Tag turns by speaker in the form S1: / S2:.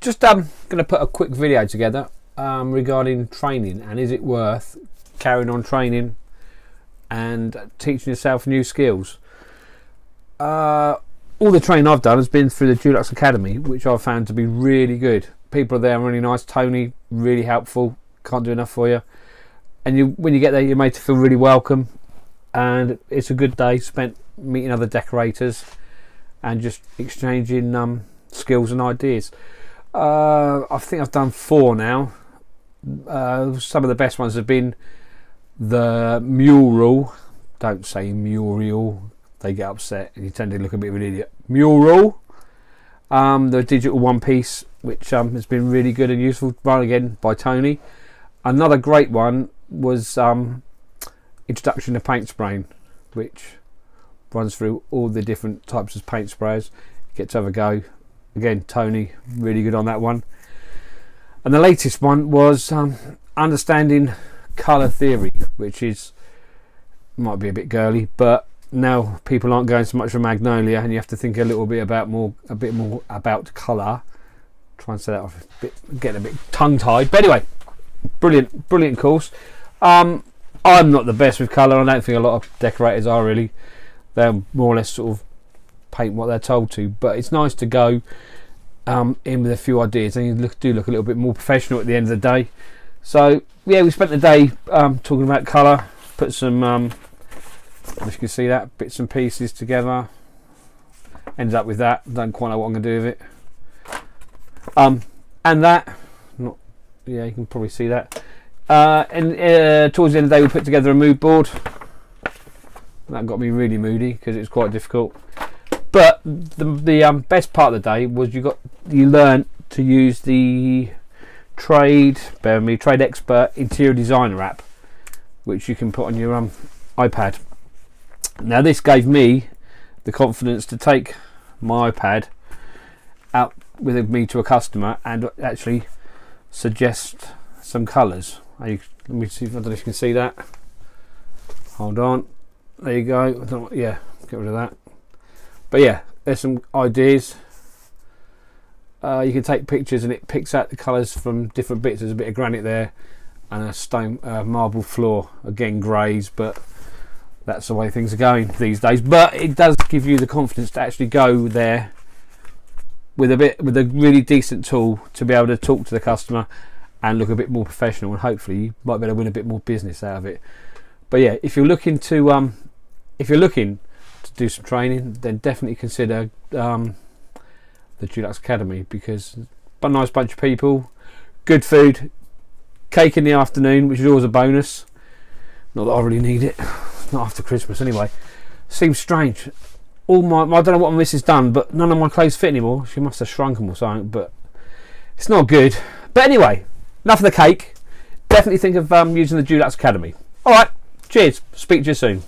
S1: Just going to put a quick video together regarding training, and is it worth carrying on training and teaching yourself new skills. All the training I've done has been through the Dulux Academy, which I've found to be really good. People are there, really nice. Tony, really helpful, can't do enough for you. And when you get there, you're made to feel really welcome, and it's a good day spent meeting other decorators and just exchanging skills and ideas. I think I've done 4 now. Some of the best ones have been the mural. Don't say mural, they get upset and you tend to look a bit of an idiot. Mural. The digital one piece, which has been really good and useful, run again by Tony. Another great one was introduction to paint spraying, which runs through all the different types of paint sprayers. Get to have a go. Again, Tony, really good on that one. And the latest one was understanding colour theory, which might be a bit girly, but now people aren't going so much for Magnolia, and you have to think a bit more about colour. Try and say that off a bit, getting a bit tongue-tied. But anyway, brilliant course. I'm not the best with colour. I don't think a lot of decorators are really. They're more or less sort of paint what they're told to, but it's nice to go in with a few ideas, and you do look a little bit more professional at the end of the day. So yeah, we spent the day talking about colour, put some if you can see that, bits and pieces together, ended up with that. Don't quite know what I'm going to do with it, and that, yeah, you can probably see that, and towards the end of the day we put together a mood board. That got me really moody because it was quite difficult. But the best part of the day was you learned to use the Trade Expert Interior Designer app, which you can put on your iPad. Now this gave me the confidence to take my iPad out with me to a customer and actually suggest some colours. Let me see, I don't know if you can see that. Hold on, there you go. Yeah, get rid of that. But yeah, there's some ideas. You can take pictures and it picks out the colours from different bits. There's a bit of granite there and a stone marble floor. Again, greys, but that's the way things are going these days. But it does give you the confidence to actually go there with a really decent tool to be able to talk to the customer and look a bit more professional, and hopefully you might be able to win a bit more business out of it. But yeah, if you're looking to do some training, then definitely consider the Dulux Academy, because a nice bunch of people, good food, cake in the afternoon, which is always a bonus. Not that I really need it, not after Christmas anyway. Seems strange. I don't know what my missus done, but none of my clothes fit anymore. She must have shrunk them or something, but it's not good. But anyway, enough of the cake. Definitely think of using the Dulux Academy. Alright, cheers, speak to you soon.